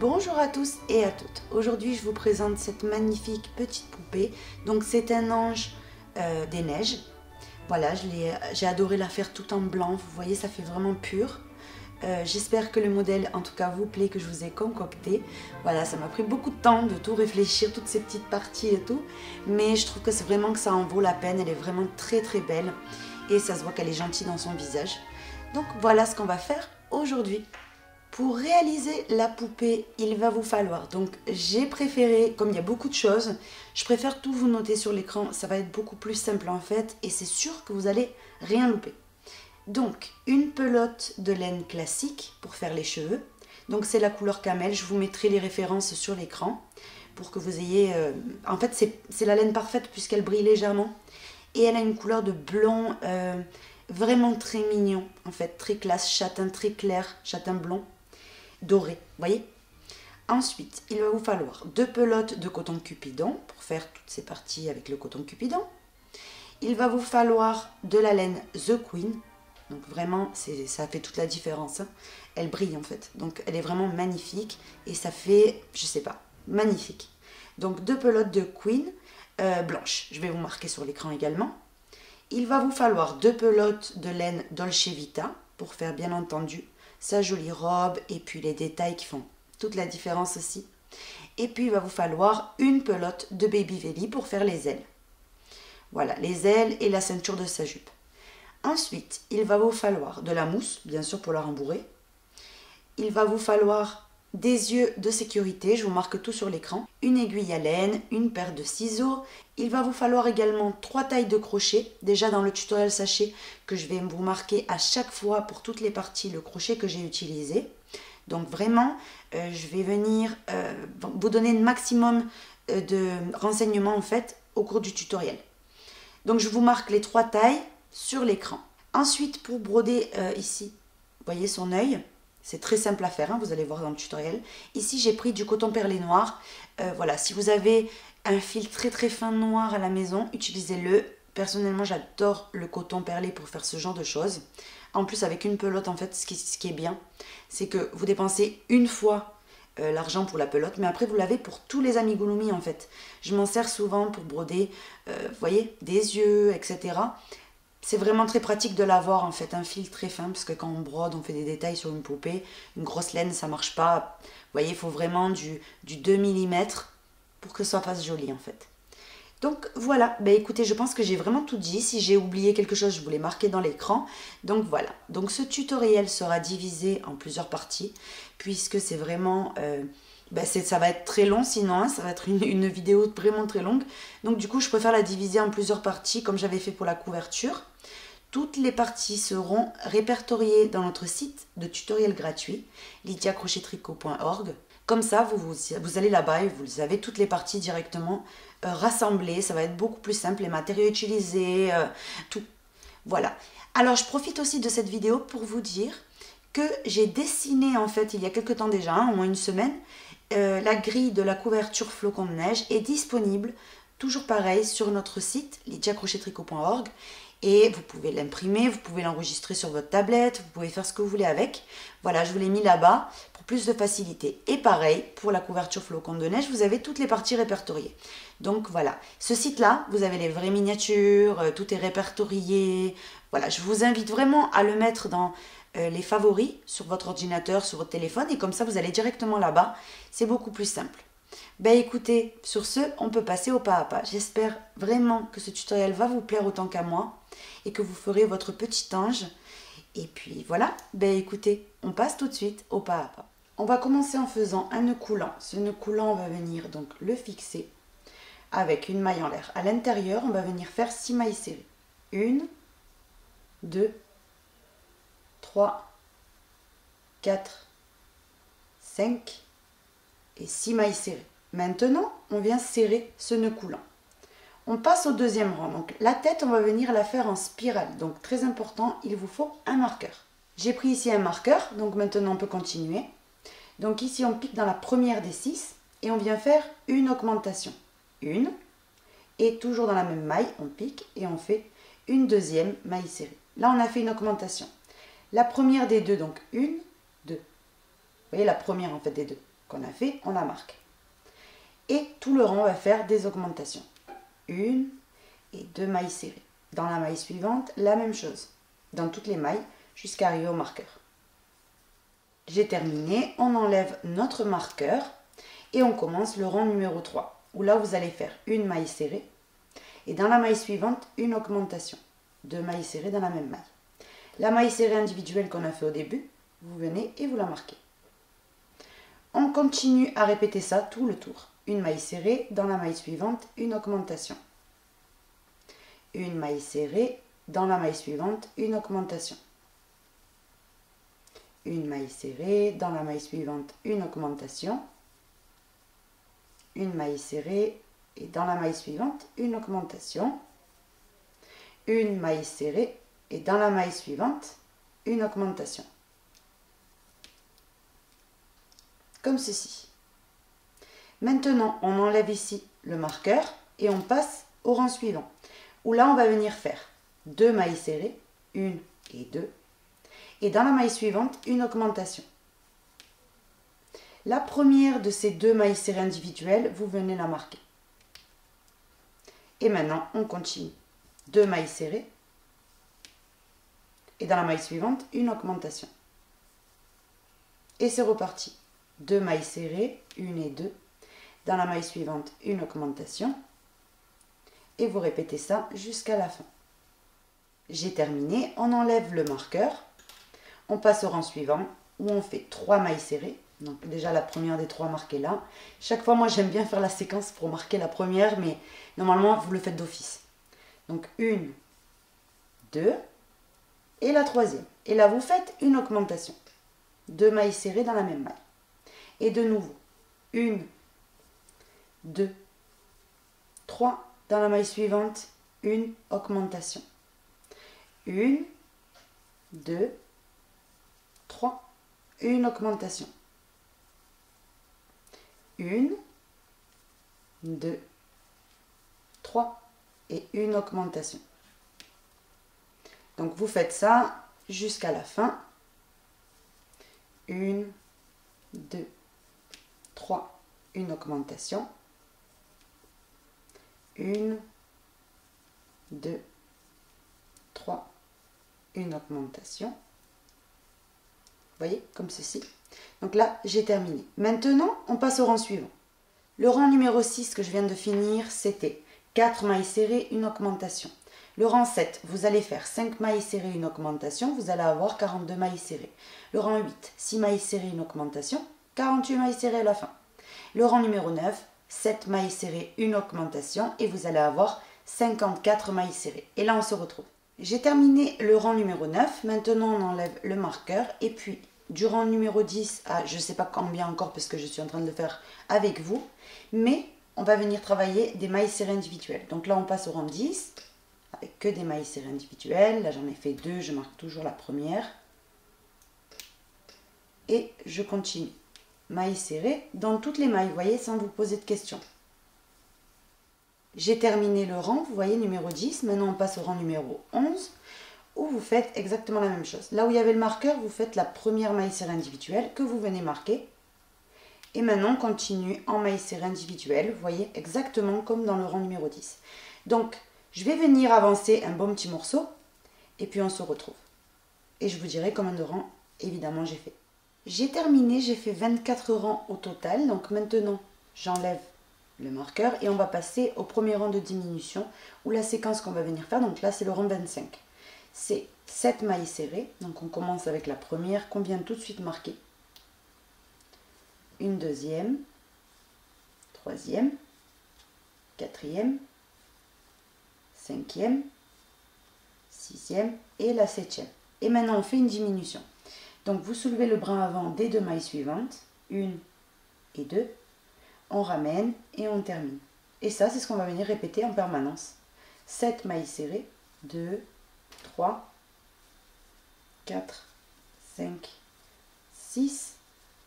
Bonjour à tous et à toutes. Aujourd'hui, je vous présente cette magnifique petite poupée. Donc, c'est un ange des neiges. Voilà, j'ai adoré la faire tout en blanc. Vous voyez, ça fait vraiment pur. J'espère que le modèle, en tout cas, vous plaît, que je vous ai concocté. Voilà, ça m'a pris beaucoup de temps de tout réfléchir, toutes ces petites parties et tout. Mais je trouve que c'est vraiment que ça en vaut la peine. Elle est vraiment très très belle. Et ça se voit qu'elle est gentille dans son visage. Donc, voilà ce qu'on va faire aujourd'hui. Pour réaliser la poupée, il va vous falloir, donc j'ai préféré, comme il y a beaucoup de choses, je préfère tout vous noter sur l'écran, ça va être beaucoup plus simple en fait, et c'est sûr que vous allez rien louper. Donc, une pelote de laine classique pour faire les cheveux, donc c'est la couleur camel, je vous mettrai les références sur l'écran, pour que vous ayez, en fait c'est la laine parfaite puisqu'elle brille légèrement, et elle a une couleur de blond vraiment très mignon, en fait, très classe, châtain très clair, châtain blond, doré, voyez. Ensuite, il va vous falloir 2 pelotes de coton cupidon pour faire toutes ces parties avec le coton cupidon. Il va vous falloir de la laine The Queen. Donc vraiment, ça fait toute la différence. Hein. Elle brille en fait. Donc elle est vraiment magnifique. Et ça fait, je sais pas, magnifique. Donc 2 pelotes de Queen blanches. Je vais vous marquer sur l'écran également. Il va vous falloir 2 pelotes de laine Dolce Vita pour faire bien entendu sa jolie robe et puis les détails qui font toute la différence aussi. Et puis il va vous falloir une pelote de Baby Velly pour faire les ailes. Voilà, les ailes et la ceinture de sa jupe. Ensuite, il va vous falloir de la mousse, bien sûr pour la rembourrer. Il va vous falloir des yeux de sécurité, je vous marque tout sur l'écran, une aiguille à laine, une paire de ciseaux. Il va vous falloir également 3 tailles de crochet. Déjà dans le tutoriel, sachez que je vais vous marquer à chaque fois pour toutes les parties le crochet que j'ai utilisé. Donc vraiment, je vais venir vous donner le maximum de renseignements en fait au cours du tutoriel. Donc je vous marque les 3 tailles sur l'écran. Ensuite, pour broder ici, vous voyez son œil. C'est très simple à faire, hein, vous allez voir dans le tutoriel. Ici, j'ai pris du coton perlé noir. Voilà, si vous avez un fil très très fin noir à la maison, utilisez-le. Personnellement, j'adore le coton perlé pour faire ce genre de choses. En plus, avec une pelote, en fait, ce qui est bien, c'est que vous dépensez une fois l'argent pour la pelote, mais après, vous l'avez pour tous les amigurumi, en fait. Je m'en sers souvent pour broder, vous voyez, des yeux, etc. C'est vraiment très pratique de l'avoir en fait, un fil très fin, parce que quand on brode, on fait des détails sur une poupée, une grosse laine, ça marche pas. Vous voyez, il faut vraiment du 2 mm pour que ça fasse joli en fait. Donc voilà, ben écoutez, je pense que j'ai vraiment tout dit. Si j'ai oublié quelque chose, je vous l'ai marqué dans l'écran. Donc voilà, donc ce tutoriel sera divisé en plusieurs parties, puisque c'est vraiment... ça va être très long sinon, hein, ça va être une vidéo vraiment très longue. Donc du coup, je préfère la diviser en plusieurs parties comme j'avais fait pour la couverture. Toutes les parties seront répertoriées dans notre site de tutoriel gratuit, lydiacrochettricot.org. Comme ça, vous allez là-bas et vous avez toutes les parties directement rassemblées. Ça va être beaucoup plus simple, les matériaux utilisés, tout. Voilà. Alors, je profite aussi de cette vidéo pour vous dire que j'ai dessiné, en fait, il y a quelques temps déjà, hein, au moins une semaine, la grille de la couverture flocon de neige est disponible, toujours pareil, sur notre site, lydiacrochettricot.org. Et vous pouvez l'imprimer, vous pouvez l'enregistrer sur votre tablette, vous pouvez faire ce que vous voulez avec. Voilà, je vous l'ai mis là-bas pour plus de facilité. Et pareil, pour la couverture flocon de neige, vous avez toutes les parties répertoriées. Donc voilà, ce site-là, vous avez les vraies miniatures, tout est répertorié. Voilà, je vous invite vraiment à le mettre dans les favoris sur votre ordinateur, sur votre téléphone. Et comme ça, vous allez directement là-bas. C'est beaucoup plus simple. Ben écoutez, sur ce, on peut passer au pas à pas. J'espère vraiment que ce tutoriel va vous plaire autant qu'à moi et que vous ferez votre petit ange. Et puis voilà, ben écoutez, on passe tout de suite au pas à pas. On va commencer en faisant un nœud coulant. Ce nœud coulant, on va venir donc le fixer avec une maille en l'air. À l'intérieur, on va venir faire 6 mailles serrées. 1, 2, 3, 4, 5 et 6 mailles serrées. Maintenant, on vient serrer ce nœud coulant. On passe au deuxième rang. Donc la tête, on va venir la faire en spirale. Donc très important, il vous faut un marqueur. J'ai pris ici un marqueur, donc maintenant on peut continuer. Donc ici, on pique dans la première des 6 et on vient faire une augmentation. Une, et toujours dans la même maille, on pique et on fait une deuxième maille serrée. Là, on a fait une augmentation. La première des deux, donc 1, 2. Vous voyez la première en fait des deux. qu'on a fait, on la marque. Et tout le rang, on va faire des augmentations. 1 et 2 mailles serrées. Dans la maille suivante, la même chose. Dans toutes les mailles, jusqu'à arriver au marqueur. J'ai terminé, on enlève notre marqueur et on commence le rang numéro 3, où là vous allez faire une maille serrée et dans la maille suivante, une augmentation. 2 mailles serrées dans la même maille. La maille serrée individuelle qu'on a fait au début, vous venez et vous la marquez. On continue à répéter ça tout le tour. Une maille serrée, dans la maille suivante, une augmentation. Une maille serrée, dans la maille suivante, une augmentation. Une maille serrée, dans la maille suivante, une augmentation. Une maille serrée et dans la maille suivante, une augmentation. Une maille serrée et dans la maille suivante, une augmentation. Comme ceci. Maintenant, on enlève ici le marqueur et on passe au rang suivant, où là, on va venir faire 2 mailles serrées, 1 et 2, et dans la maille suivante, une augmentation. La première de ces 2 mailles serrées individuelles, vous venez la marquer. Et maintenant, on continue. 2 mailles serrées, et dans la maille suivante, une augmentation. Et c'est reparti. 2 mailles serrées, 1 et 2. Dans la maille suivante, une augmentation. Et vous répétez ça jusqu'à la fin. J'ai terminé, on enlève le marqueur. On passe au rang suivant, où on fait 3 mailles serrées. Donc déjà la première des 3 marquées là. Chaque fois, moi j'aime bien faire la séquence pour marquer la première, mais normalement vous le faites d'office. Donc 1, 2, et la troisième. Et là vous faites une augmentation. 2 mailles serrées dans la même maille. Et de nouveau, 1, 2, 3, dans la maille suivante, une augmentation. 1, 2, 3, une augmentation. 1, 2, 3 et une augmentation. Donc vous faites ça jusqu'à la fin. 1, 2, 3, une augmentation. 1, 2, 3, une augmentation. Vous voyez, comme ceci. Donc là, j'ai terminé. Maintenant, on passe au rang suivant. Le rang numéro 6 que je viens de finir, c'était 4 mailles serrées, une augmentation. Le rang 7, vous allez faire 5 mailles serrées, une augmentation, vous allez avoir 42 mailles serrées. Le rang 8, 6 mailles serrées, une augmentation, 48 mailles serrées à la fin. Le rang numéro 9, 7 mailles serrées, une augmentation et vous allez avoir 54 mailles serrées. Et là, on se retrouve. J'ai terminé le rang numéro 9. Maintenant, on enlève le marqueur. Et puis, du rang numéro 10 à je ne sais pas combien encore parce que je suis en train de le faire avec vous. Mais on va venir travailler des mailles serrées individuelles. Donc là, on passe au rang 10 avec que des mailles serrées individuelles. Là, j'en ai fait 2. Je marque toujours la première. Et je continue. Mailles serrées dans toutes les mailles, vous voyez, sans vous poser de questions. J'ai terminé le rang, vous voyez, numéro 10. Maintenant, on passe au rang numéro 11, où vous faites exactement la même chose. Là où il y avait le marqueur, vous faites la première maille serrée individuelle que vous venez marquer. Et maintenant, on continue en maille serrée individuelle, vous voyez, exactement comme dans le rang numéro 10. Donc, je vais venir avancer un bon petit morceau, et puis on se retrouve. Et je vous dirai combien de rangs, évidemment, j'ai fait. J'ai terminé, j'ai fait 24 rangs au total. Donc maintenant, j'enlève le marqueur et on va passer au premier rang de diminution ou la séquence qu'on va venir faire. Donc là, c'est le rang 25. C'est 7 mailles serrées. Donc on commence avec la première qu'on vient tout de suite marquer. Une deuxième, troisième, quatrième, cinquième, sixième et la septième. Et maintenant, on fait une diminution. Donc vous soulevez le brin avant des 2 mailles suivantes, 1 et 2, on ramène et on termine. Et ça, c'est ce qu'on va venir répéter en permanence. 7 mailles serrées, 2, 3, 4, 5, 6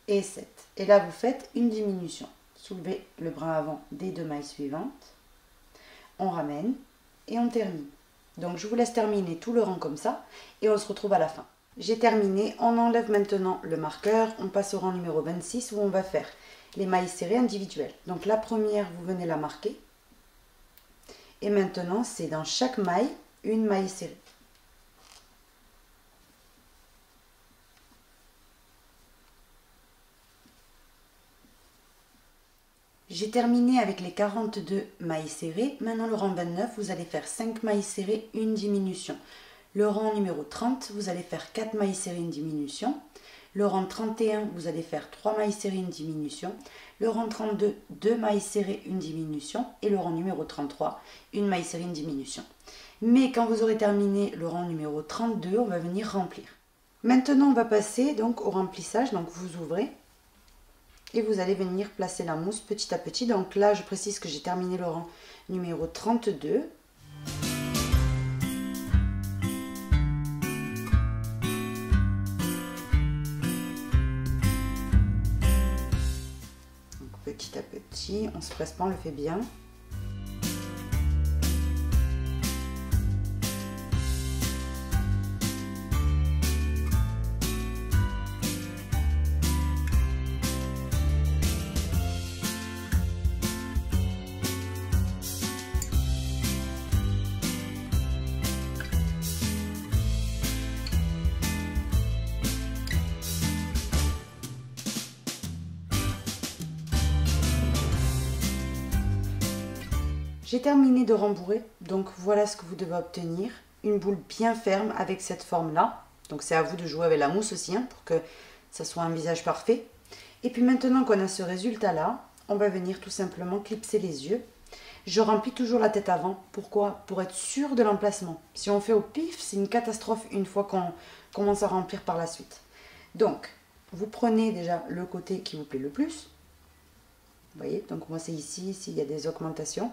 et 7. Et là, vous faites une diminution. Soulevez le brin avant des 2 mailles suivantes, on ramène et on termine. Donc je vous laisse terminer tout le rang comme ça et on se retrouve à la fin. J'ai terminé, on enlève maintenant le marqueur, on passe au rang numéro 26 où on va faire les mailles serrées individuelles. Donc la première, vous venez la marquer. Et maintenant, c'est dans chaque maille, une maille serrée. J'ai terminé avec les 42 mailles serrées. Maintenant, le rang 29, vous allez faire 5 mailles serrées, une diminution. Le rang numéro 30, vous allez faire 4 mailles serrées, une diminution. Le rang 31, vous allez faire 3 mailles serrées, une diminution. Le rang 32, 2 mailles serrées, une diminution. Et le rang numéro 33, une maille serrée, une diminution. Mais quand vous aurez terminé le rang numéro 32, on va venir remplir. Maintenant, on va passer donc au remplissage. Donc, vous ouvrez. Et vous allez venir placer la mousse petit à petit. Donc là, je précise que j'ai terminé le rang numéro 32. Donc petit à petit, on ne se presse pas, on le fait bien. J'ai terminé de rembourrer, donc voilà ce que vous devez obtenir. Une boule bien ferme avec cette forme-là. Donc c'est à vous de jouer avec la mousse aussi, hein, pour que ça soit un visage parfait. Et puis maintenant qu'on a ce résultat-là, on va venir tout simplement clipser les yeux. Je remplis toujours la tête avant. Pourquoi? Pour être sûr de l'emplacement. Si on fait au pif, c'est une catastrophe une fois qu'on commence à remplir par la suite. Donc, vous prenez déjà le côté qui vous plaît le plus. Vous voyez, donc moi c'est ici, il y a des augmentations.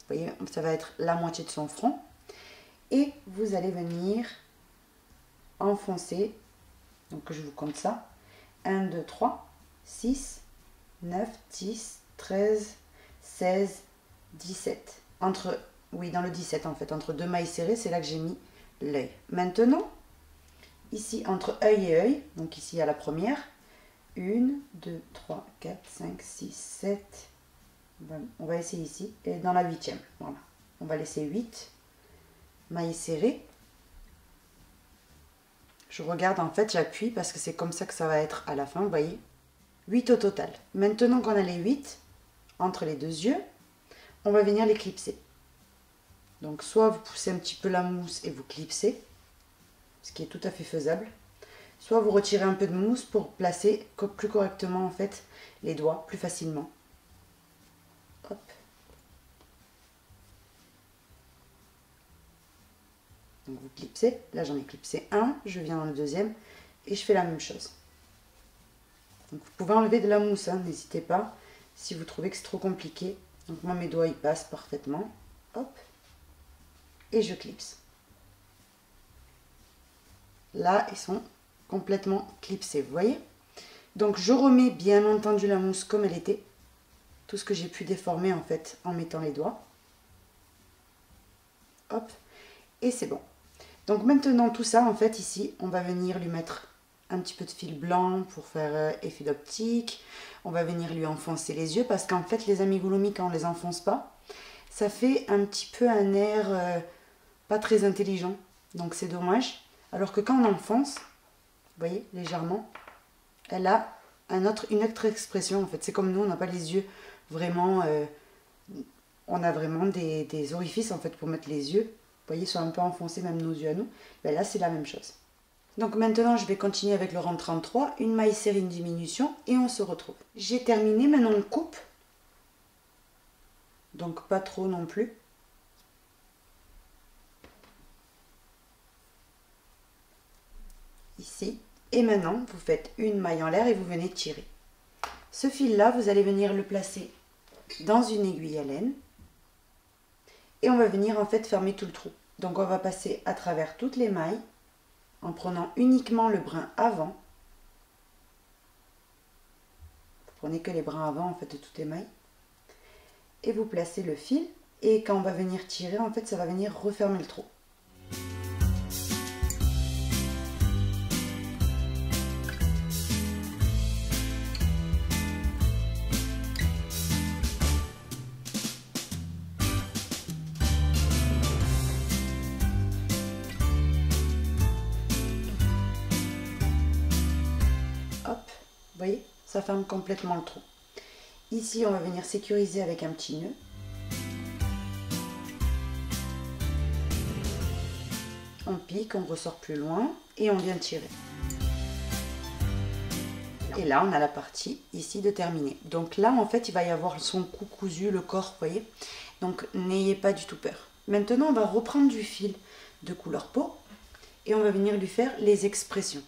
Vous voyez, ça va être la moitié de son front. Et vous allez venir enfoncer. Donc je vous compte ça. 1, 2, 3, 6, 9, 10, 13, 16, 17. Oui, dans le 17 en fait. Entre deux mailles serrées, c'est là que j'ai mis l'œil. Maintenant, ici, entre œil et œil, donc ici à la première, 1, 2, 3, 4, 5, 6, 7... On va essayer ici, et dans la 8e, voilà. On va laisser 8 mailles serrées. Je regarde en fait, j'appuie parce que c'est comme ça que ça va être à la fin, vous voyez. 8 au total. Maintenant qu'on a les 8 entre les deux yeux, on va venir les clipser. Donc soit vous poussez un petit peu la mousse et vous clipsez, ce qui est tout à fait faisable. Soit vous retirez un peu de mousse pour placer plus correctement en fait les doigts, plus facilement. Hop. Donc vous clipsez, là j'en ai clipsé un, je viens dans le deuxième et je fais la même chose. Donc vous pouvez enlever de la mousse, hein, n'hésitez pas si vous trouvez que c'est trop compliqué. Donc moi mes doigts ils passent parfaitement, hop, et je clipse. Là ils sont complètement clipsés, vous voyez. Donc je remets bien entendu la mousse comme elle était. Tout ce que j'ai pu déformer en fait en mettant les doigts. Hop, et c'est bon. Donc maintenant tout ça en fait ici, on va venir lui mettre un petit peu de fil blanc pour faire effet d'optique. On va venir lui enfoncer les yeux parce qu'en fait les amigurumi quand on les enfonce pas, ça fait un petit peu un air pas très intelligent. Donc c'est dommage. Alors que quand on enfonce, vous voyez légèrement, elle a une autre expression en fait. C'est comme nous, on n'a pas les yeux vraiment, on a vraiment des orifices en fait pour mettre les yeux. Vous voyez, ils sont un peu enfoncés, même nos yeux à nous. Ben là, c'est la même chose. Donc maintenant, je vais continuer avec le rang 33, une maille serrée, une diminution, et on se retrouve. J'ai terminé, maintenant on coupe. Donc pas trop non plus. Ici. Et maintenant, vous faites une maille en l'air et vous venez tirer. Ce fil-là, vous allez venir le placer dans une aiguille à laine. Et on va venir en fait fermer tout le trou. Donc on va passer à travers toutes les mailles en prenant uniquement le brin avant. Vous prenez que les brins avant en fait de toutes les mailles. Et vous placez le fil. Et quand on va venir tirer, en fait, ça va venir refermer le trou. ça ferme complètement le trou. Ici, on va venir sécuriser avec un petit nœud. On pique, on ressort plus loin et on vient tirer. Et là, on a la partie ici de terminer. Donc là, en fait, il va y avoir son cou cousu, le corps, vous voyez. Donc, n'ayez pas du tout peur. Maintenant, on va reprendre du fil de couleur peau et on va venir lui faire les expressions.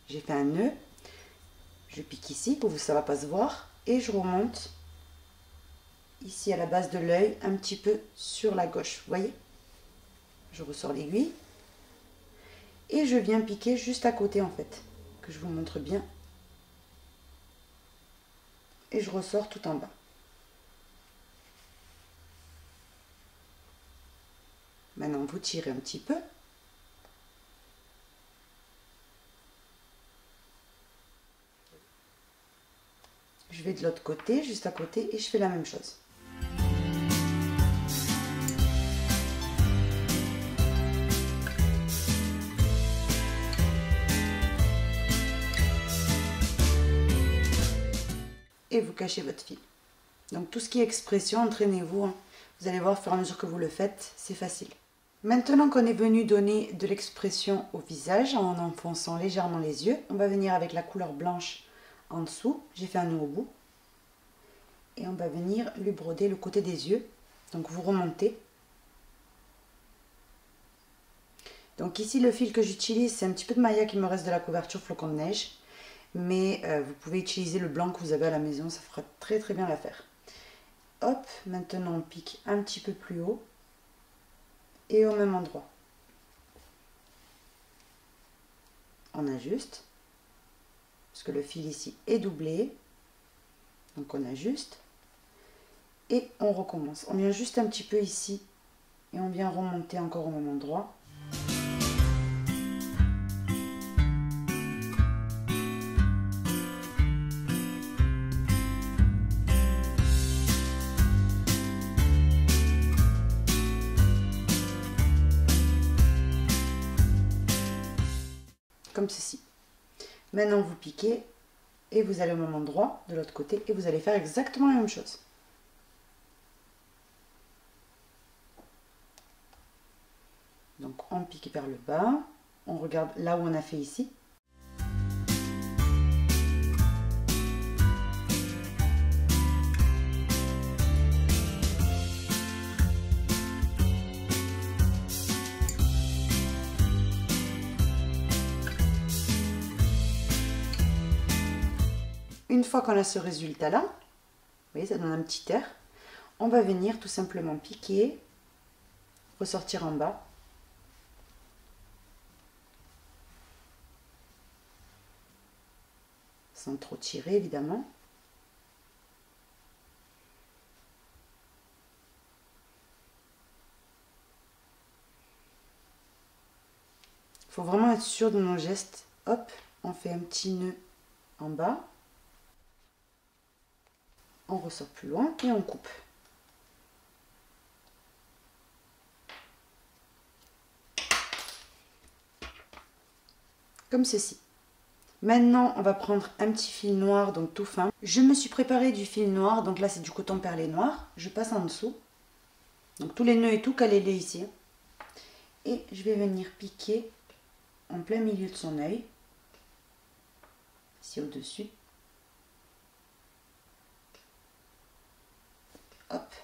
J'ai fait un nœud, je pique ici pour que ça ne va pas se voir et je remonte ici à la base de l'œil, un petit peu sur la gauche, vous voyez. Je ressors l'aiguille et je viens piquer juste à côté en fait, que je vous montre bien. Et je ressors tout en bas. Maintenant, vous tirez un petit peu. Je vais de l'autre côté, juste à côté, et je fais la même chose. Et vous cachez votre fil. Donc tout ce qui est expression, entraînez-vous. Hein. Vous allez voir au fur et à mesure que vous le faites, c'est facile. Maintenant qu'on est venu donner de l'expression au visage en enfonçant légèrement les yeux, on va venir avec la couleur blanche en dessous. J'ai fait un nœud au bout. Et on va venir lui broder le côté des yeux. Donc vous remontez. Donc ici le fil que j'utilise, c'est un petit peu de maillat qui me reste de la couverture flocon de neige. Mais vous pouvez utiliser le blanc que vous avez à la maison, ça fera très très bien l'affaire. Hop, maintenant on pique un petit peu plus haut et au même endroit. On ajuste, parce que le fil ici est doublé, donc on ajuste et on recommence. On vient juste un petit peu ici et on vient remonter encore au même endroit. Comme ceci. Maintenant vous piquez et vous allez au même endroit de l'autre côté et vous allez faire exactement la même chose. Donc on pique vers le bas, on regarde là où on a fait ici. Une fois qu'on a ce résultat-là, vous voyez, ça donne un petit air, on va venir tout simplement piquer, ressortir en bas. Sans trop tirer, évidemment. Il faut vraiment être sûr de nos gestes. Hop, on fait un petit nœud en bas. On ressort plus loin et on coupe. Comme ceci. Maintenant, on va prendre un petit fil noir, donc tout fin. Je me suis préparé du fil noir, donc là c'est du coton perlé noir. Je passe en dessous. Donc tous les nœuds et tout, calez-les ici. Et je vais venir piquer en plein milieu de son œil. Ici au-dessus. Hop,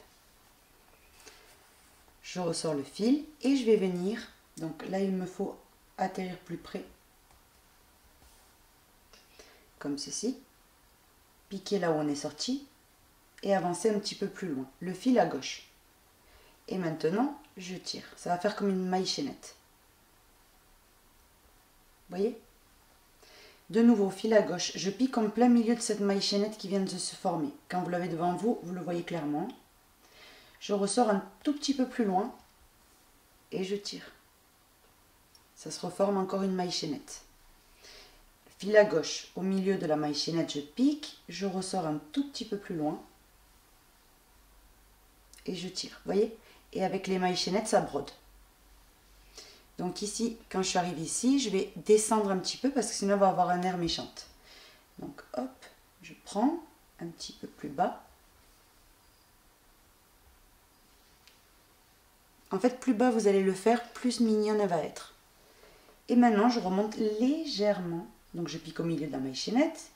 je ressors le fil et je vais venir, donc là il me faut atterrir plus près, comme ceci, piquer là où on est sorti et avancer un petit peu plus loin, le fil à gauche. Et maintenant je tire, ça va faire comme une maille chaînette. Vous voyez? De nouveau, fil à gauche, je pique en plein milieu de cette maille chaînette qui vient de se former. Quand vous l'avez devant vous, vous le voyez clairement. Je ressors un tout petit peu plus loin et je tire. Ça se reforme encore une maille chaînette. Fil à gauche, au milieu de la maille chaînette, je pique, je ressors un tout petit peu plus loin et je tire. Vous voyez? Et avec les mailles chaînettes, ça brode. Donc ici, quand je suis arrivée ici, je vais descendre un petit peu parce que sinon on va avoir un air méchant. Donc hop, je prends un petit peu plus bas. En fait, plus bas vous allez le faire, plus mignonne elle va être. Et maintenant, je remonte légèrement. Donc, je pique au milieu de la maille chaînette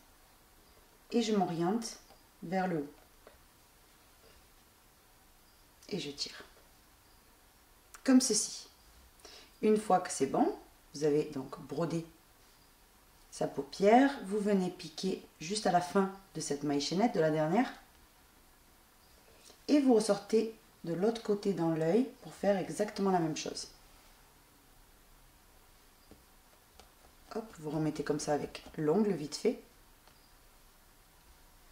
et je m'oriente vers le haut. Et je tire. Comme ceci. Une fois que c'est bon, vous avez donc brodé sa paupière. Vous venez piquer juste à la fin de cette maille chaînette, de la dernière. Et vous ressortez de l'autre côté dans l'œil pour faire exactement la même chose. Hop, vous remettez comme ça avec l'ongle vite fait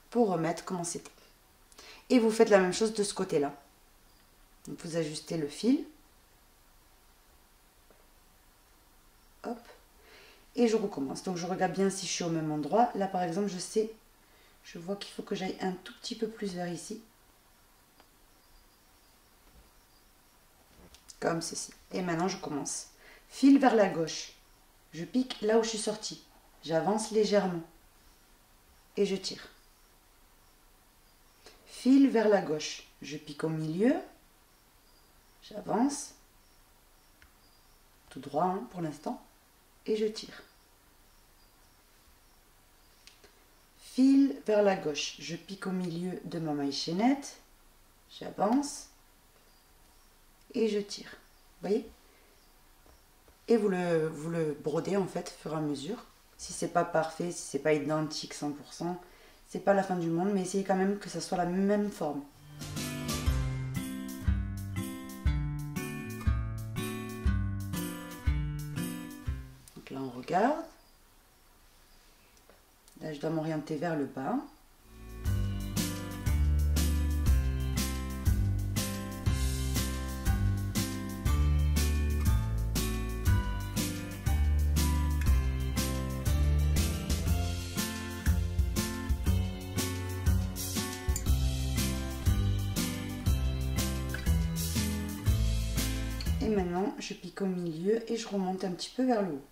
pour remettre comment c'était. Et vous faites la même chose de ce côté-là. Vous ajustez le fil. Hop. Et je recommence. Donc je regarde bien si je suis au même endroit. Là par exemple, je vois qu'il faut que j'aille un tout petit peu plus vers ici. Comme ceci. Et maintenant je commence. Fil vers la gauche. Je pique là où je suis sortie. J'avance légèrement. Et je tire. Fil vers la gauche. Je pique au milieu. J'avance. Tout droit hein, pour l'instant. Et je tire. Fil vers la gauche. Je pique au milieu de ma maille chaînette. J'avance. Et je tire. Vous voyez? Et vous le brodez en fait, au fur et à mesure. Si c'est pas parfait, si c'est pas identique 100%, c'est pas la fin du monde, mais essayez quand même que ça soit la même forme. Donc là on regarde. Là je dois m'orienter vers le bas. Et maintenant, je pique au milieu et je remonte un petit peu vers le haut.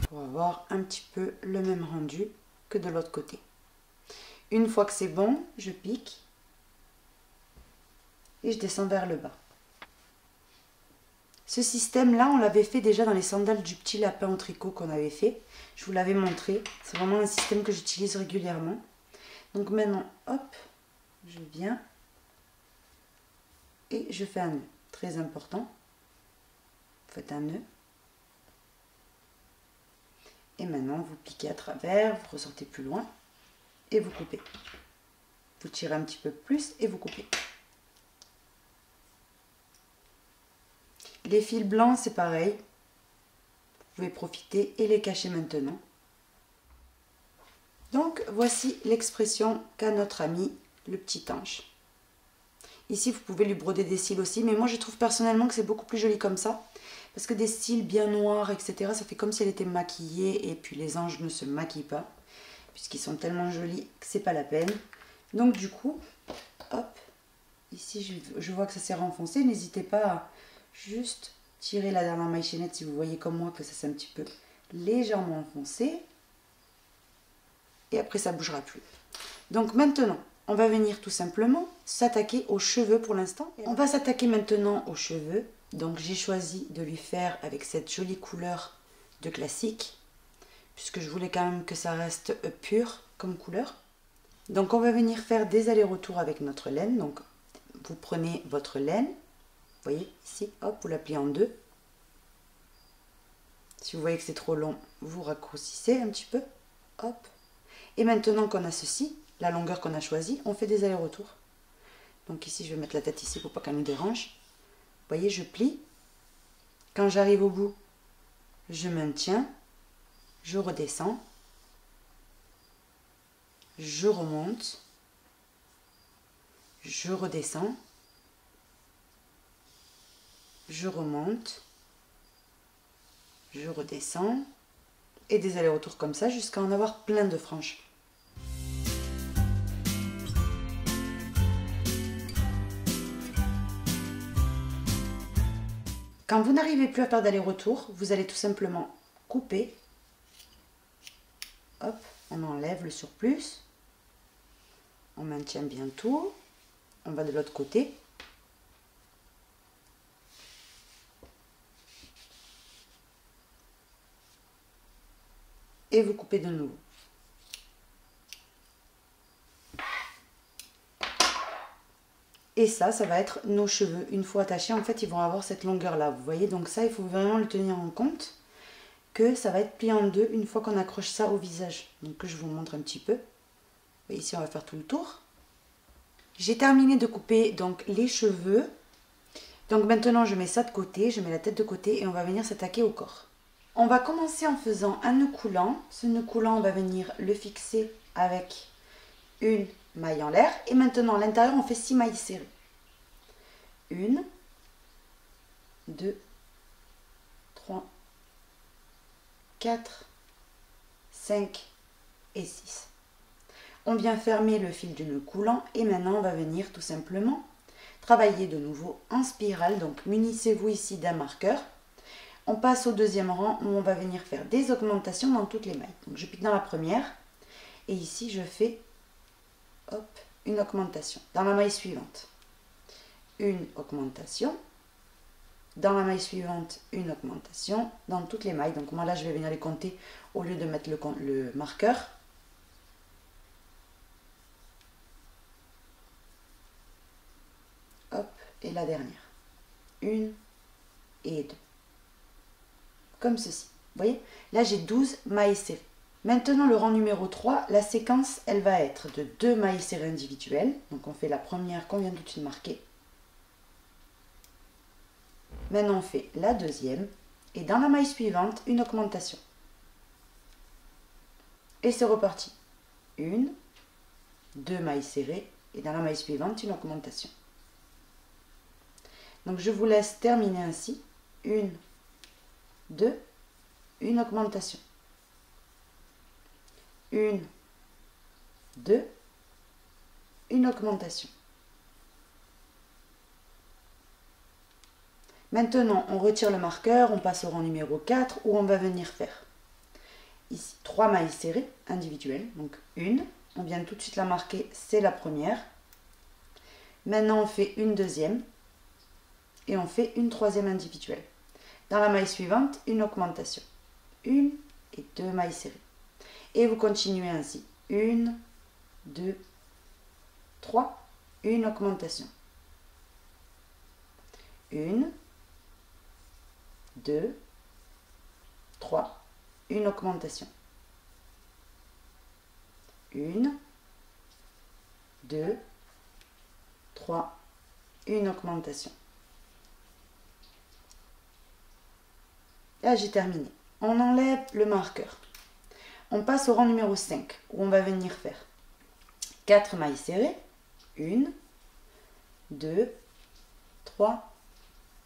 Pour avoir un petit peu le même rendu que de l'autre côté. Une fois que c'est bon, je pique et je descends vers le bas. Ce système-là, on l'avait fait déjà dans les sandales du petit lapin au tricot qu'on avait fait. Je vous l'avais montré. C'est vraiment un système que j'utilise régulièrement. Donc maintenant, hop, je viens et je fais un nœud. Très important. Vous faites un nœud. Et maintenant, vous piquez à travers, vous ressortez plus loin et vous coupez. Vous tirez un petit peu plus et vous coupez. Les fils blancs, c'est pareil. Vous pouvez profiter et les cacher maintenant. Donc, voici l'expression qu'a notre ami le petit ange. Ici, vous pouvez lui broder des cils aussi, mais moi, je trouve personnellement que c'est beaucoup plus joli comme ça. Parce que des cils bien noirs, etc., ça fait comme si elle était maquillée, et puis les anges ne se maquillent pas, puisqu'ils sont tellement jolis que c'est pas la peine. Donc, du coup, hop, ici, je vois que ça s'est renfoncé. N'hésitez pas à juste tirer la dernière maille chaînette si vous voyez comme moi que ça s'est un petit peu légèrement enfoncé. Et après ça bougera plus. Donc maintenant, on va venir tout simplement s'attaquer aux cheveux pour l'instant. On va s'attaquer maintenant aux cheveux. Donc j'ai choisi de lui faire avec cette jolie couleur de classique, puisque je voulais quand même que ça reste pur comme couleur. Donc on va venir faire des allers-retours avec notre laine. Donc vous prenez votre laine, vous voyez ici, hop, vous la pliez en deux. Si vous voyez que c'est trop long, vous raccourcissez un petit peu, hop. Et maintenant qu'on a ceci, la longueur qu'on a choisie, on fait des allers-retours. Donc ici, je vais mettre la tête ici pour pas qu'elle nous dérange. Vous voyez, je plie. Quand j'arrive au bout, je maintiens, je redescends, je remonte, je redescends, je remonte, je redescends, et des allers-retours comme ça jusqu'à en avoir plein de franges. Quand vous n'arrivez plus à faire d'aller-retour, vous allez tout simplement couper. Hop, on enlève le surplus. On maintient bien tout. On va de l'autre côté. Et vous coupez de nouveau. Et ça va être nos cheveux. Une fois attachés, en fait, ils vont avoir cette longueur-là. Vous voyez, donc ça, il faut vraiment le tenir en compte. Que ça va être plié en deux une fois qu'on accroche ça au visage. Donc, je vous montre un petit peu. Et ici, on va faire tout le tour. J'ai terminé de couper donc les cheveux. Donc maintenant, je mets ça de côté. Je mets la tête de côté et on va venir s'attaquer au corps. On va commencer en faisant un nœud coulant. Ce nœud coulant, on va venir le fixer avec une maille en l'air. Et maintenant, à l'intérieur, on fait 6 mailles serrées. 1, 2, 3, 4, 5 et 6. On vient fermer le fil du nœud coulant et maintenant, on va venir tout simplement travailler de nouveau en spirale. Donc, munissez-vous ici d'un marqueur. On passe au deuxième rang où on va venir faire des augmentations dans toutes les mailles. Donc je pique dans la première et ici je fais hop, une augmentation. Dans la maille suivante, une augmentation. Dans la maille suivante, une augmentation dans toutes les mailles. Donc moi là je vais venir les compter au lieu de mettre le marqueur. Hop, et la dernière. Une et deux. Comme ceci. Vous voyez, là j'ai 12 mailles serrées. Maintenant le rang numéro 3, la séquence elle va être de 2 mailles serrées individuelles. Donc on fait la première qu'on vient tout de suite marquer. Maintenant on fait la deuxième et dans la maille suivante une augmentation. Et c'est reparti. 1, 2 mailles serrées et dans la maille suivante une augmentation. Donc je vous laisse terminer ainsi. 1, 2, une augmentation. 1, 2, une augmentation. Maintenant, on retire le marqueur, on passe au rang numéro 4 où on va venir faire ici 3 mailles serrées individuelles. Donc une, on vient tout de suite la marquer, c'est la première. Maintenant, on fait une deuxième et on fait une troisième individuelle. Dans la maille suivante, une augmentation. 1 et 2 mailles serrées. Et vous continuez ainsi. 1, 2, 3, une augmentation. 1, 2, 3, une augmentation. 1, 2, 3, une augmentation. Là, j'ai terminé. On enlève le marqueur. On passe au rang numéro 5, où on va venir faire 4 mailles serrées. 1, 2, 3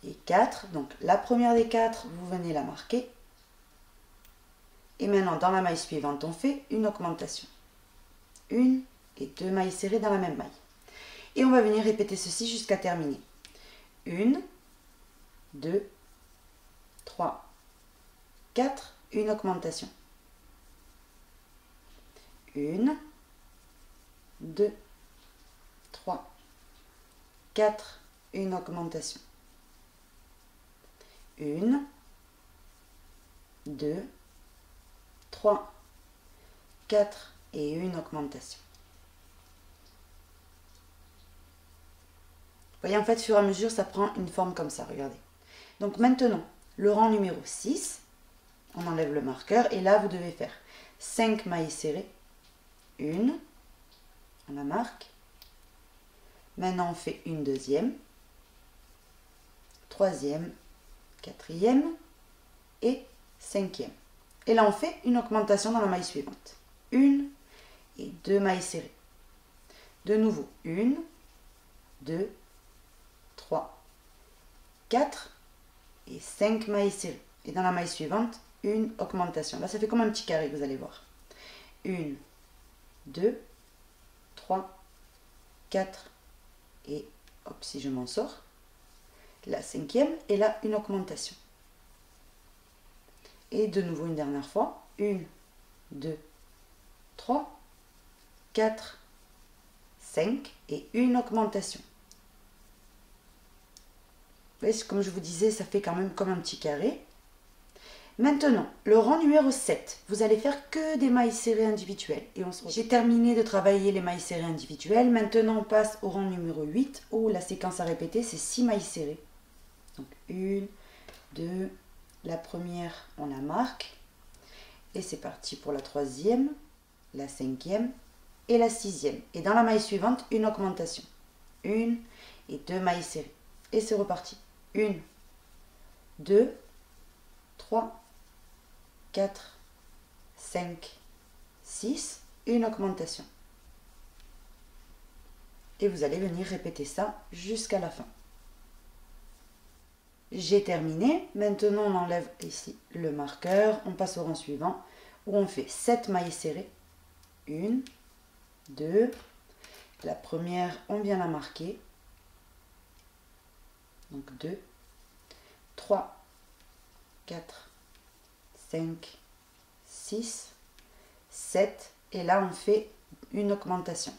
et 4. Donc, la première des 4, vous venez la marquer. Et maintenant, dans la maille suivante, on fait une augmentation. 1 et 2 mailles serrées dans la même maille. Et on va venir répéter ceci jusqu'à terminer. 1, 2, 3, 4, une augmentation. 1, 2, 3, 4, une augmentation. 1, 2, 3, 4 et une augmentation. Vous voyez, en fait, au fur et à mesure, ça prend une forme comme ça, regardez. Donc maintenant, le rang numéro 6, on enlève le marqueur et là, vous devez faire 5 mailles serrées. 1, on la marque. Maintenant, on fait une deuxième, troisième, quatrième et cinquième. Et là, on fait une augmentation dans la maille suivante. 1 et 2 mailles serrées. De nouveau, 1, 2, 3, 4 et 5 mailles serrées. Et dans la maille suivante, une augmentation. Là, ça fait comme un petit carré, vous allez voir. 1, 2, 3, 4 et hop, si je m'en sors. la cinquième, et là une augmentation. Et de nouveau une dernière fois, 1, 2, 3, 4, 5 et une augmentation. Vous voyez, comme je vous disais, ça fait quand même comme un petit carré. Maintenant, le rang numéro 7, vous allez faire que des mailles serrées individuelles. Et j'ai terminé de travailler les mailles serrées individuelles. Maintenant, on passe au rang numéro 8 où la séquence à répéter, c'est 6 mailles serrées. Donc 1, 2, la première, on la marque. Et c'est parti pour la troisième, la cinquième et la sixième. Et dans la maille suivante, une augmentation. 1 et 2 mailles serrées. Et c'est reparti. 1, 2, 3, 4, 5, 6, une augmentation. Et vous allez venir répéter ça jusqu'à la fin. J'ai terminé. Maintenant, on enlève ici le marqueur. On passe au rang suivant où on fait 7 mailles serrées. 1, 2, la première, on vient la marquer. Donc 2, 3, 4, 5, 6, 7. Et là, on fait une augmentation.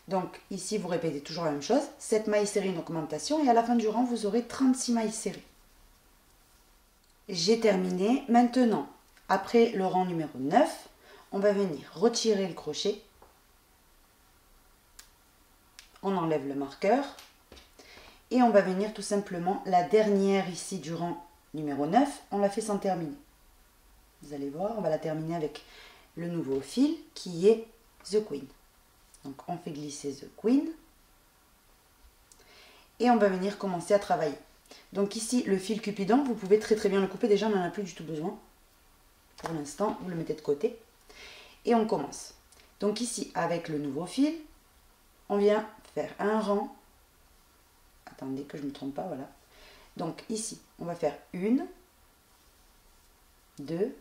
Donc ici, vous répétez toujours la même chose. 7 mailles serrées, une augmentation. Et à la fin du rang, vous aurez 36 mailles serrées. J'ai terminé. Maintenant, après le rang numéro 9, on va venir retirer le crochet. On enlève le marqueur. Et on va venir tout simplement, la dernière ici du rang numéro 9, on la fait sans terminer. Vous allez voir, on va la terminer avec le nouveau fil qui est The Queen. Donc on fait glisser The Queen. Et on va venir commencer à travailler. Donc ici, le fil Cupidon, vous pouvez très bien le couper. Déjà, on n'en a plus du tout besoin. Pour l'instant, vous le mettez de côté. Et on commence. Donc ici, avec le nouveau fil, on vient faire un rang. Attendez que je ne me trompe pas, voilà. Donc ici, on va faire 1, 2,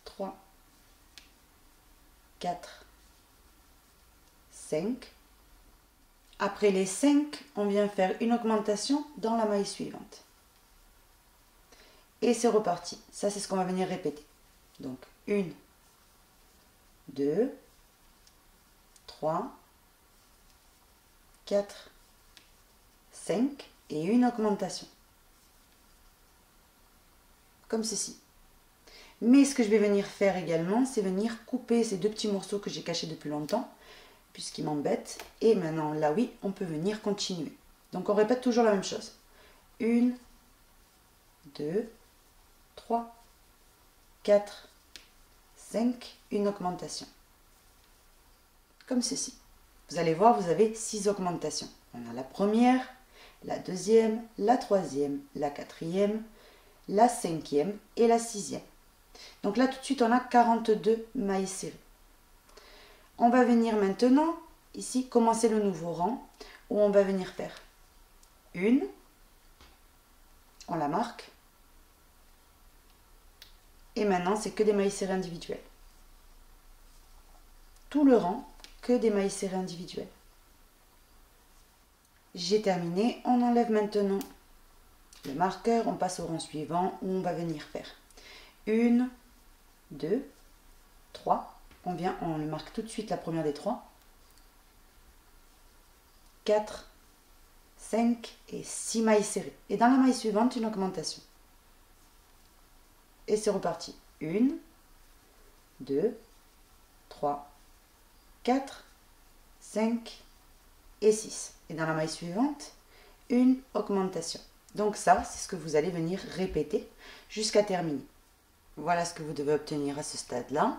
3, 4, 5. Après les 5, on vient faire une augmentation dans la maille suivante. Et c'est reparti. Ça, c'est ce qu'on va venir répéter. Donc 1, 2, 3, 4, 5 et une augmentation. Comme ceci. Mais ce que je vais venir faire également, c'est venir couper ces deux petits morceaux que j'ai cachés depuis longtemps, puisqu'ils m'embêtent. Et maintenant, là oui, on peut venir continuer. Donc on répète toujours la même chose. 1, 2, 3, 4, 5, une augmentation. Comme ceci. Vous allez voir, vous avez 6 augmentations. On a la première, la deuxième, la troisième, la quatrième, la cinquième et la sixième. Donc là, tout de suite, on a 42 mailles serrées. On va venir maintenant, ici, commencer le nouveau rang, où on va venir faire une, on la marque, et maintenant, c'est que des mailles serrées individuelles. Tout le rang, que des mailles serrées individuelles. J'ai terminé. On enlève maintenant le marqueur. On passe au rang suivant où on va venir faire 1, 2, 3. On le marque tout de suite la première des 3. 4, 5 et 6 mailles serrées. Et dans la maille suivante, une augmentation. Et c'est reparti. 1, 2, 3, 4, 5 et 6. Et dans la maille suivante, une augmentation. Donc ça, c'est ce que vous allez venir répéter jusqu'à terminer. Voilà ce que vous devez obtenir à ce stade-là.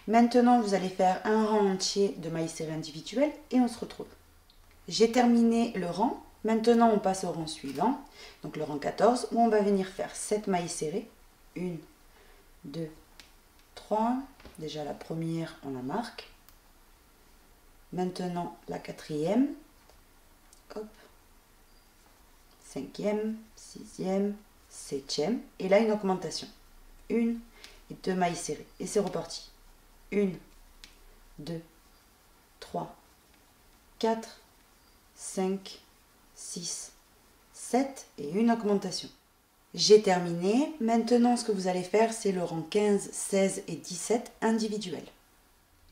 Maintenant, vous allez faire un rang entier de mailles serrées individuelles et on se retrouve. J'ai terminé le rang. Maintenant, on passe au rang suivant, donc le rang 14, où on va venir faire 7 mailles serrées. 1, 2, 3. Déjà la première, on la marque. Maintenant, la quatrième, hop, cinquième, sixième, septième, et là une augmentation. 1 et 2 mailles serrées, et c'est reparti. 1, 2, 3, 4, 5 6, 7 et une augmentation. J'ai terminé. Maintenant, ce que vous allez faire, c'est le rang 15, 16 et 17 individuel.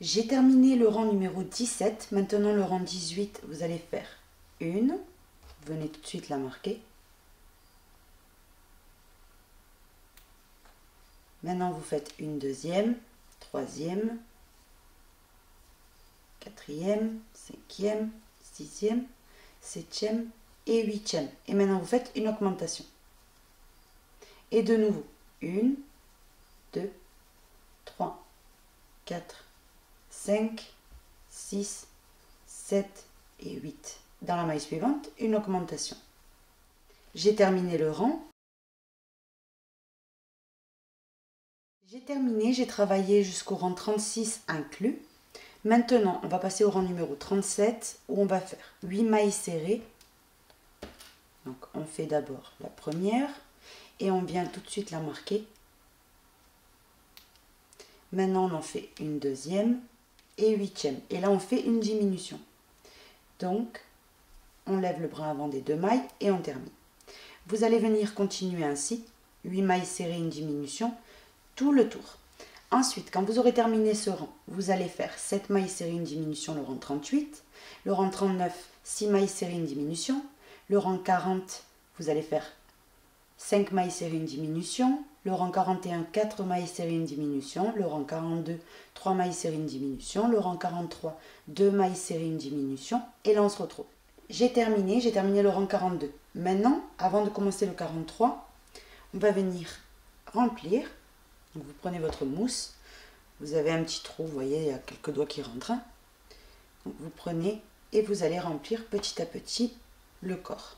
J'ai terminé le rang numéro 17. Maintenant, le rang 18, vous allez faire une. Venez tout de suite la marquer. Maintenant, vous faites une deuxième, troisième, quatrième, cinquième, sixième, septième et huitième. Et maintenant, vous faites une augmentation. Et de nouveau, 1, 2, 3, 4, 5, 6, 7 et 8. Dans la maille suivante, une augmentation. J'ai terminé le rang. J'ai travaillé jusqu'au rang 36 inclus. Maintenant, on va passer au rang numéro 37 où on va faire 8 mailles serrées. Donc, on fait d'abord la première et on vient tout de suite la marquer. Maintenant, on en fait une deuxième et huitième. Et là, on fait une diminution. Donc, on lève le bras avant des deux mailles et on termine. Vous allez venir continuer ainsi. 8 mailles serrées, une diminution. Tout le tour. Ensuite, quand vous aurez terminé ce rang, vous allez faire 7 mailles serrées, une diminution, le rang 38. Le rang 39, 6 mailles serrées, une diminution. Le rang 40, vous allez faire 5 mailles serrées, une diminution. Le rang 41, 4 mailles serrées, une diminution. Le rang 42, 3 mailles serrées, une diminution. Le rang 43, 2 mailles serrées, une diminution. Et là, on se retrouve. J'ai terminé le rang 42. Maintenant, avant de commencer le 43, on va venir remplir. Donc vous prenez votre mousse, vous avez un petit trou, vous voyez, il y a quelques doigts qui rentrent. Donc vous prenez et vous allez remplir petit à petit le corps.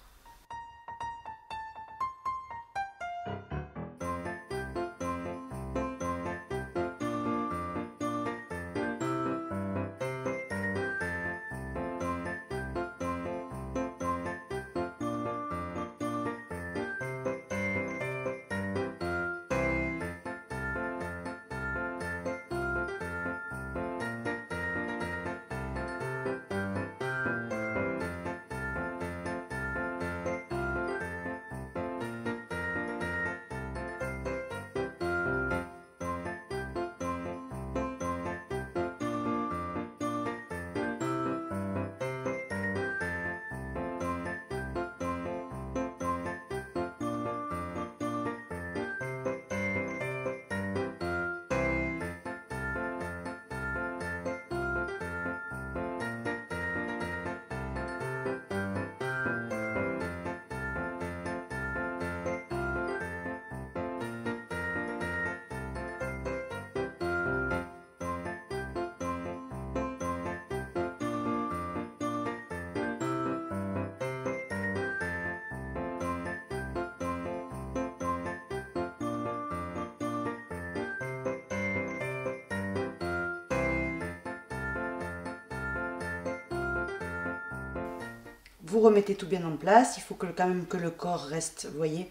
Vous remettez tout bien en place. Il faut quand même que le corps reste, vous voyez,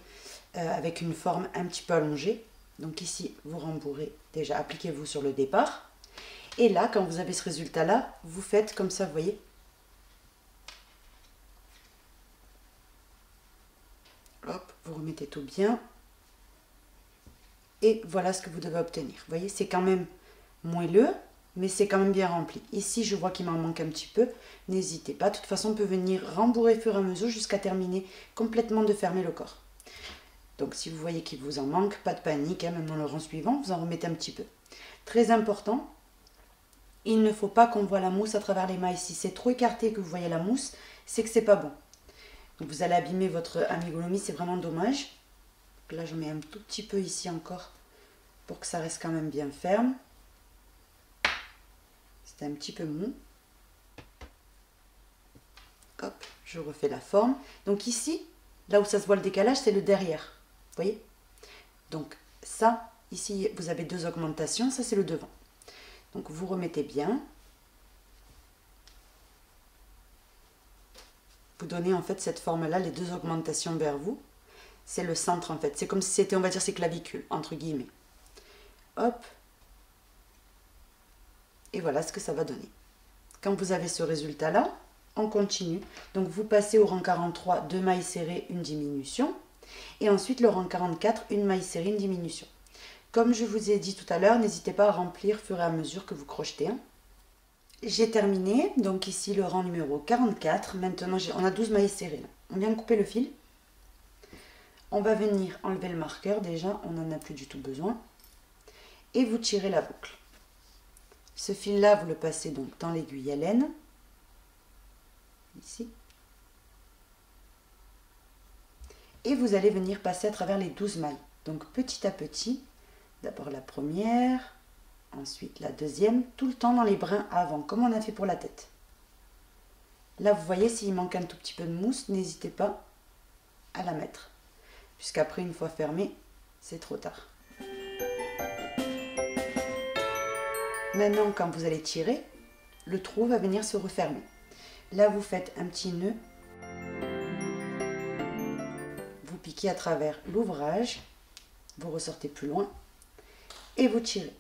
avec une forme un petit peu allongée. Donc ici, vous rembourrez déjà, appliquez-vous sur le départ. Et là, quand vous avez ce résultat-là, vous faites comme ça, vous voyez. Hop, vous remettez tout bien. Et voilà ce que vous devez obtenir. Vous voyez, c'est quand même moelleux, mais c'est quand même bien rempli. Ici, je vois qu'il m'en manque un petit peu. N'hésitez pas. De toute façon, on peut venir rembourrer au fur et à mesure jusqu'à terminer complètement de fermer le corps. Donc, si vous voyez qu'il vous en manque, pas de panique. Même dans le rang suivant, vous en remettez un petit peu. Très important, il ne faut pas qu'on voit la mousse à travers les mailles. Si c'est trop écarté que vous voyez la mousse, c'est que c'est pas bon. Donc, vous allez abîmer votre amigurumi, c'est vraiment dommage. Donc là, je mets un tout petit peu ici encore pour que ça reste quand même bien ferme. C'est un petit peu mou. Hop, je refais la forme. Donc ici, là où ça se voit le décalage, c'est le derrière. Vous voyez? Donc ça, ici, vous avez deux augmentations. Ça, c'est le devant. Donc vous remettez bien. Vous donnez en fait cette forme-là, les deux augmentations vers vous. C'est le centre en fait. C'est comme si c'était, on va dire, ces clavicules, entre guillemets. Hop. Et voilà ce que ça va donner. Quand vous avez ce résultat-là, on continue. Donc vous passez au rang 43, 2 mailles serrées, une diminution. Et ensuite le rang 44, une maille serrée, une diminution. Comme je vous ai dit tout à l'heure, n'hésitez pas à remplir au fur et à mesure que vous crochetez. J'ai terminé, donc ici le rang numéro 44. Maintenant on a 12 mailles serrées. Là. On vient de couper le fil. On va venir enlever le marqueur, déjà on n'en a plus du tout besoin. Et vous tirez la boucle. Ce fil là, vous le passez donc dans l'aiguille à laine. Ici. Et vous allez venir passer à travers les 12 mailles. Donc petit à petit, d'abord la première, ensuite la deuxième, tout le temps dans les brins avant, comme on a fait pour la tête. Là, vous voyez, s'il manque un tout petit peu de mousse, n'hésitez pas à la mettre. Puisqu'après, une fois fermé, c'est trop tard. Maintenant, quand vous allez tirer, le trou va venir se refermer. Là, vous faites un petit nœud. Vous piquez à travers l'ouvrage. Vous ressortez plus loin. Et vous tirez.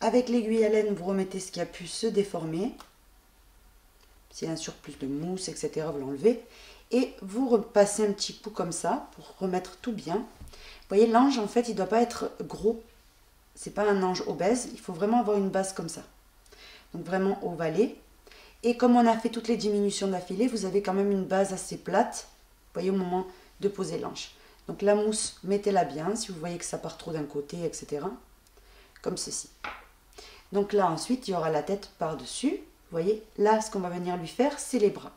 Avec l'aiguille à laine, vous remettez ce qui a pu se déformer. S'il y a un surplus de mousse, etc., vous l'enlevez. Et vous repassez un petit coup comme ça pour remettre tout bien. Vous voyez, l'ange, en fait, il ne doit pas être gros. C'est pas un ange obèse. Il faut vraiment avoir une base comme ça. Donc vraiment ovalée. Et comme on a fait toutes les diminutions d'affilée, vous avez quand même une base assez plate. Vous voyez, au moment de poser l'ange. Donc la mousse, mettez-la bien. Si vous voyez que ça part trop d'un côté, etc. Comme ceci. Donc là, ensuite, il y aura la tête par-dessus. Vous voyez, là, ce qu'on va venir lui faire, c'est les bras.